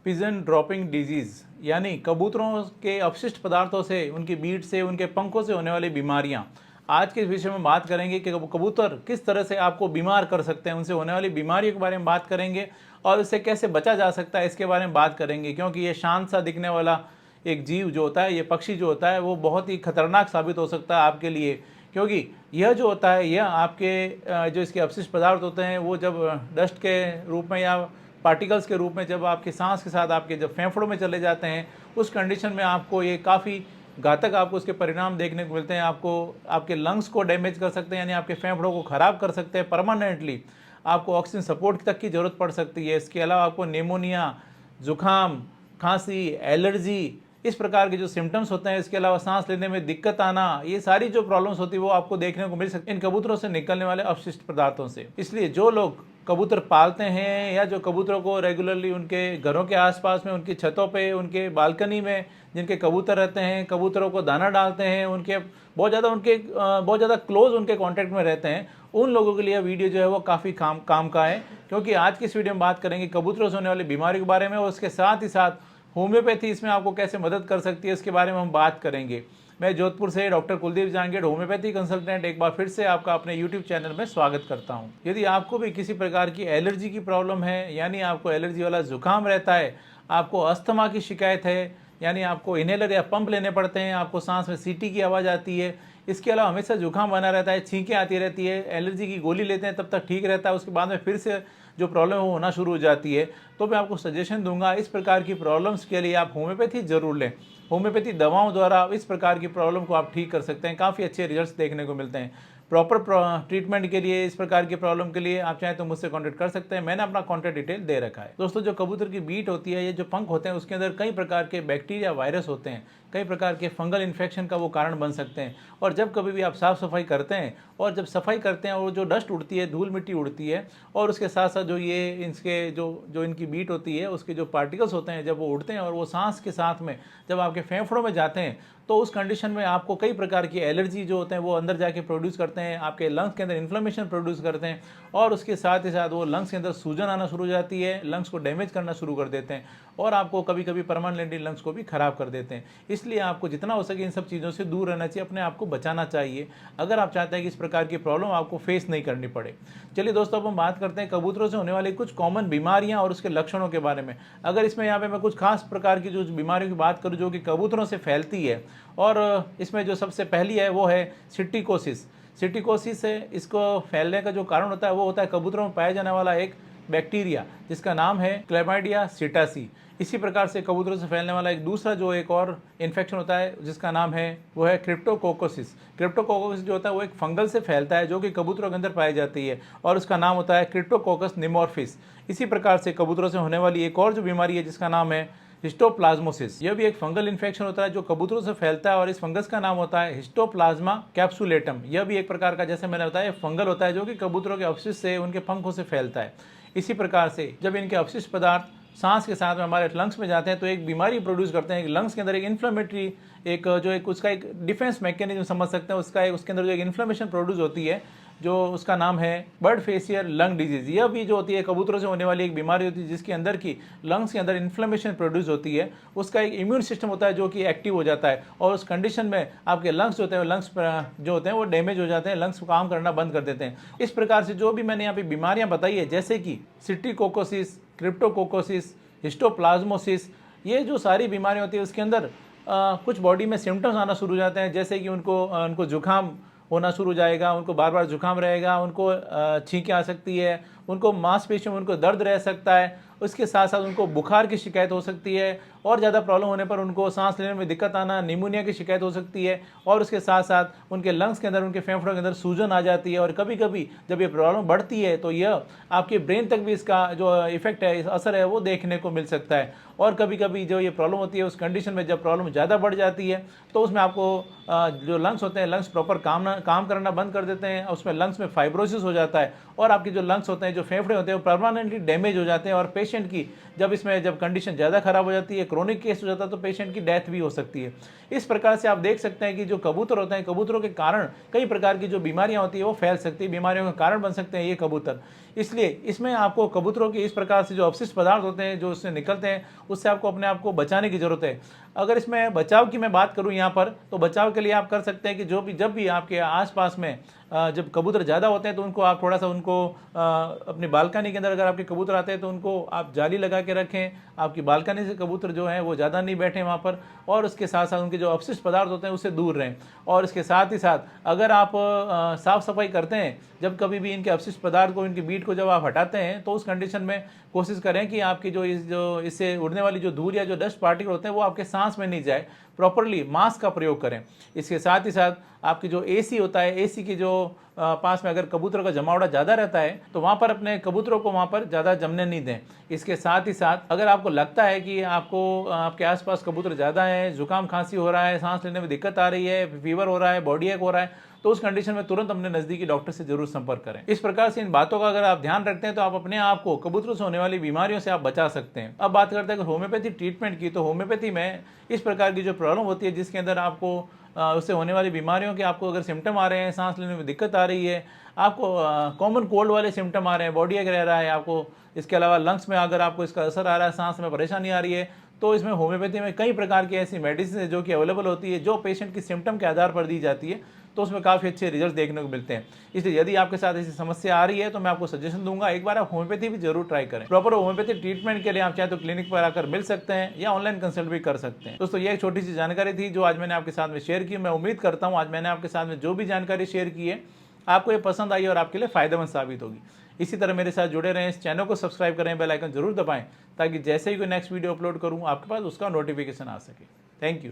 Pigeon dropping disease यानी कबूतरों के अपशिष्ट पदार्थों से, उनकी बीट से, उनके पंखों से होने वाली बीमारियां। आज के इस विषय में बात करेंगे कि कबूतर किस तरह से आपको बीमार कर सकते हैं, उनसे होने वाली बीमारियों के बारे में बात करेंगे और उससे कैसे बचा जा सकता है इसके बारे में बात करेंगे। क्योंकि ये शांत सा दिखने वाला एक जीव जो होता है, ये पक्षी जो होता है, वो बहुत ही खतरनाक साबित हो सकता है आपके लिए। क्योंकि यह जो होता है, यह आपके जो इसके अपशिष्ट पदार्थ होते हैं वो जब डस्ट के रूप में या पार्टिकल्स के रूप में जब आपके सांस के साथ आपके जब फेफड़ों में चले जाते हैं, उस कंडीशन में आपको ये काफ़ी घातक आपको उसके परिणाम देखने को मिलते हैं। आपको आपके लंग्स को डैमेज कर सकते हैं, यानी आपके फेफड़ों को ख़राब कर सकते हैं परमानेंटली। आपको ऑक्सीजन सपोर्ट तक की ज़रूरत पड़ सकती है। इसके अलावा आपको निमोनिया, जुखाम, खांसी, एलर्जी, इस प्रकार के जो सिम्टम्स होते हैं, इसके अलावा सांस लेने में दिक्कत आना, ये सारी जो प्रॉब्लम्स होती है वो आपको देखने को मिल सकती है इन कबूतरों से निकलने वाले अपशिष्ट पदार्थों से। इसलिए जो लोग कबूतर पालते हैं या जो कबूतरों को रेगुलरली उनके घरों के आसपास में, उनकी छतों पे, उनके बालकनी में जिनके कबूतर रहते हैं, कबूतरों को दाना डालते हैं, उनके बहुत ज़्यादा क्लोज उनके कांटेक्ट में रहते हैं, उन लोगों के लिए वीडियो जो है वो काफ़ी काम का है। क्योंकि आज की इस वीडियो में बात करेंगे कबूतरों से होने वाली बीमारी के बारे में और उसके साथ ही साथ होम्योपैथी इसमें आपको कैसे मदद कर सकती है, इसके बारे में हम बात करेंगे। मैं जोधपुर से doctor Kuldeep Jangid, homeopathy consultant, एक बार फिर से आपका अपने यूट्यूब चैनल में स्वागत करता हूं। यदि आपको भी किसी प्रकार की एलर्जी की प्रॉब्लम है, यानी आपको एलर्जी वाला जुकाम रहता है, आपको अस्थमा की शिकायत है, यानी आपको इनहेलर या पंप लेने पड़ते हैं, आपको सांस में सीटी की आवाज़ आती है, इसके अलावा हमेशा जुकाम बना रहता है, छींकें आती रहती है, एलर्जी की गोली लेते हैं तब तक ठीक रहता है, उसके बाद में फिर से जो प्रॉब्लम है वो होना शुरू हो जाती है, तो मैं आपको सजेशन दूंगा इस प्रकार की प्रॉब्लम्स के लिए आप होम्योपैथी ज़रूर लें। होम्योपैथी दवाओं द्वारा इस प्रकार की प्रॉब्लम को आप ठीक कर सकते हैं, काफ़ी अच्छे रिजल्ट्स देखने को मिलते हैं। प्रॉपर ट्रीटमेंट के लिए, इस प्रकार की प्रॉब्लम के लिए आप चाहें तो मुझसे कांटेक्ट कर सकते हैं। मैंने अपना कांटेक्ट डिटेल दे रखा है। दोस्तों, जो कबूतर की बीट होती है, ये जो पंख होते हैं, उसके अंदर कई प्रकार के बैक्टीरिया, वायरस होते हैं, कई प्रकार के फंगल इन्फेक्शन का वो कारण बन सकते हैं। और जब कभी भी आप साफ़ सफाई करते हैं और जब सफाई करते हैं और जो डस्ट उड़ती है, धूल मिट्टी उड़ती है, और उसके साथ साथ जो ये इनके जो इनकी बीट होती है, उसके जो पार्टिकल्स होते हैं, जब वो उड़ते हैं और वो सांस के साथ में जब आपके फेफड़ों में जाते हैं, तो उस कंडीशन में आपको कई प्रकार की एलर्जी जो होते हैं वो अंदर जाके प्रोड्यूस करते हैं, आपके लंग्स के अंदर इन्फ्लेमेशन प्रोड्यूस करते हैं, और उसके साथ ही साथ वो लंग्स के अंदर सूजन आना शुरू हो जाती है, लंग्स को डैमेज करना शुरू कर देते हैं और आपको कभी कभी परमानेंटली लंग्स को भी ख़राब कर देते हैं। इसलिए आपको जितना हो सके इन सब चीज़ों से दूर रहना चाहिए, अपने आप को बचाना चाहिए, अगर आप चाहते हैं कि इस प्रकार की प्रॉब्लम आपको फेस नहीं करनी पड़े। चलिए दोस्तों, अब हम बात करते हैं कबूतरों से होने वाली कुछ कॉमन बीमारियां और उसके लक्षणों के बारे में। अगर इसमें यहाँ पे मैं कुछ खास प्रकार की जो बीमारियों की बात करूँ जो कि कबूतरों से फैलती है, और इसमें जो सबसे पहली है वो है सिटिकोसिस। सिटिकोसिस से इसको फैलने का जो कारण होता है वो होता है कबूतरों में पाया जाने वाला एक बैक्टीरिया जिसका नाम है क्लैमाइडिया सीटासी। इसी प्रकार से कबूतरों से फैलने वाला एक दूसरा जो एक और इन्फेक्शन होता है जिसका नाम है वो है क्रिप्टोकोकोसिस। क्रिप्टोकोकोसिस जो होता है वो एक फंगल से फैलता है जो कि कबूतरों के अंदर पाई जाती है और उसका नाम होता है क्रिप्टोकोकस निमोर्फिस। इसी प्रकार से कबूतरों से होने वाली एक और जो बीमारी है जिसका नाम है हिस्टोप्लाज्मोसिस, यह भी एक फंगल इन्फेक्शन होता है जो कबूतरों से फैलता है और इस फंगस का नाम होता है हिस्टोप्लाज्मा कैप्सुलेटम। यह भी एक प्रकार का, जैसे मैंने बताया, फंगल होता है जो कि कबूतरों के अपशिष्ट से, उनके पंखों से फैलता है। इसी प्रकार से जब इनके अपशिष्ट पदार्थ सांस के साथ में हमारे लंग्स में जाते हैं तो एक बीमारी प्रोड्यूस करते हैं। लंग्स के अंदर एक इन्फ्लेमेटरी उसका एक डिफेंस मैकेनिज्म समझ सकते हैं, उसके अंदर जो एक इन्फ्लेमेशन प्रोड्यूस होती है जो उसका नाम है बर्ड फेसियर लंग डिजीज़। यह भी जो होती है कबूतरों से होने वाली एक बीमारी होती है जिसके अंदर की लंग्स के अंदर इन्फ्लेमेशन प्रोड्यूस होती है। उसका एक इम्यून सिस्टम होता है जो कि एक्टिव हो जाता है और उस कंडीशन में आपके लंग्स होते हैं, लंग्स जो होते हैं वो डैमेज हो जाते हैं, लंग्स काम करना बंद कर देते हैं। इस प्रकार से जो भी मैंने यहाँ पे बीमारियाँ बताई है, जैसे कि सिटिकोकोसिस, क्रिप्टोकोकोसिस, हिस्टोप्लाज्मोसिस, ये जो सारी बीमारियाँ होती है उसके अंदर कुछ बॉडी में सिम्टम्स आना शुरू हो जाते हैं, जैसे कि उनको जुकाम होना शुरू हो जाएगा, उनको बार बार जुकाम रहेगा, उनको छींकें आ सकती है, उनको मांसपेशियों में उनको दर्द रह सकता है, उसके साथ साथ उनको बुखार की शिकायत हो सकती है और ज़्यादा प्रॉब्लम होने पर उनको सांस लेने में दिक्कत आना, निमोनिया की शिकायत हो सकती है, और उसके साथ साथ उनके लंग्स के अंदर, उनके फेफड़ों के अंदर सूजन आ जाती है। और कभी कभी जब ये प्रॉब्लम बढ़ती है तो यह आपके ब्रेन तक भी इसका जो इफेक्ट है, असर है, वो देखने को मिल सकता है। और कभी कभी जो ये प्रॉब्लम होती है उस कंडीशन में जब प्रॉब्लम ज़्यादा बढ़ जाती है तो उसमें आपको जो लंग्स होते हैं, लंग्स प्रॉपर काम करना बंद कर देते हैं, उसमें लंग्स में फाइब्रोसिस हो जाता है और आपके जो लंग्स होते हैं, जो फेफड़े होते हैं वो परमानेंटली डैमेज हो जाते हैं और पेशेंट की जब कंडीशन ज़्यादा खराब हो जाती है, क्रोनिक केस हो जाता है, तो पेशेंट की डेथ भी हो सकती है। इस प्रकार से आप देख सकते हैं कि जो कबूतर होते हैं, कबूतरों के कारण कई प्रकार की जो बीमारियां होती है वो फैल सकती है, बीमारियों का कारण बन सकते हैं ये कबूतर। इसलिए इसमें आपको कबूतरों के इस प्रकार से जो अपशिष्ट पदार्थ होते हैं जो उससे निकलते हैं, उससे आपको अपने आप को बचाने की जरूरत है। अगर इसमें बचाव की मैं बात करूं यहाँ पर, तो बचाव के लिए आप कर सकते हैं कि जब भी आपके आसपास में जब कबूतर ज़्यादा होते हैं तो उनको आप थोड़ा सा अपनी बालकनी के अंदर अगर आपके कबूतर आते हैं तो उनको आप जाली लगा के रखें, आपकी बालकनी से कबूतर जो है वो ज़्यादा नहीं बैठें वहाँ पर, और उसके साथ साथ उनके जो अपशिष्ट पदार्थ होते हैं उससे दूर रहें। और इसके साथ ही साथ अगर आप साफ़ सफाई करते हैं, जब कभी भी इनके अपशिष्ट पदार्थ को, इनकी बीट को जब आप हटाते हैं, तो उस कंडीशन में कोशिश करें कि आपकी जो इससे उड़ने वाली जो धूल या जो डस्ट पार्टिकल होते हैं वो आपके सांस में नहीं जाए। प्रॉपरली मास्क का प्रयोग करें। इसके साथ ही साथ आपकी जो एसी होता है, एसी की जो पास में अगर कबूतरों का जमावड़ा ज़्यादा रहता है तो वहाँ पर अपने कबूतरों को वहाँ पर ज़्यादा जमने नहीं दें। इसके साथ ही साथ अगर आपको लगता है कि आपके आसपास कबूतर ज़्यादा हैं, जुकाम खांसी हो रहा है, सांस लेने में दिक्कत आ रही है, फीवर हो रहा है, बॉडी एक हो रहा है, तो उस कंडीशन में तुरंत अपने नज़दीकी डॉक्टर से जरूर संपर्क करें। इस प्रकार से इन बातों का अगर आप ध्यान रखते हैं तो आप अपने आप को कबूतरों से होने वाली बीमारियों से आप बचा सकते हैं। अब बात करते हैं होम्योपैथी ट्रीटमेंट की, तो होम्योपैथी में इस प्रकार की जो प्रॉब्लम होती है जिसके अंदर आपको उससे होने वाली बीमारियों के आपको अगर सिम्टम आ रहे हैं, सांस लेने में दिक्कत आ रही है, आपको कॉमन कोल्ड वाले सिम्टम आ रहे हैं, बॉडी एक रह रहा है आपको, इसके अलावा लंग्स में अगर आपको इसका असर आ रहा है, सांस में परेशानी आ रही है, तो इसमें होम्योपैथी में कई प्रकार की ऐसी मेडिसिन है जो कि अवेलेबल होती है, जो पेशेंट की सिम्टम के आधार पर दी जाती है, तो उसमें काफ़ी अच्छे रिजल्ट देखने को मिलते हैं। इसलिए यदि आपके साथ ऐसी समस्या आ रही है तो मैं आपको सजेशन दूंगा, एक बार आप होम्योपैथी भी जरूर ट्राई करें। प्रॉपर होम्योपैथी ट्रीटमेंट के लिए आप चाहे तो क्लिनिक पर आकर मिल सकते हैं या ऑनलाइन कंसल्ट भी कर सकते हैं। दोस्तों, ये एक छोटी सी जानकारी थी जो आज मैंने आपके साथ में शेयर की। मैं उम्मीद करता हूँ आज मैंने आपके साथ में जो भी जानकारी शेयर की है आपको ये पसंद आई और आपके लिए फायदेमंद साबित होगी। इसी तरह मेरे साथ जुड़े रहें, इस चैनल को सब्सक्राइब करें, बेल आइकन जरूर दबाएं ताकि जैसे ही कोई नेक्स्ट वीडियो अपलोड करूँ आपके पास उसका नोटिफिकेशन आ सके। Thank you.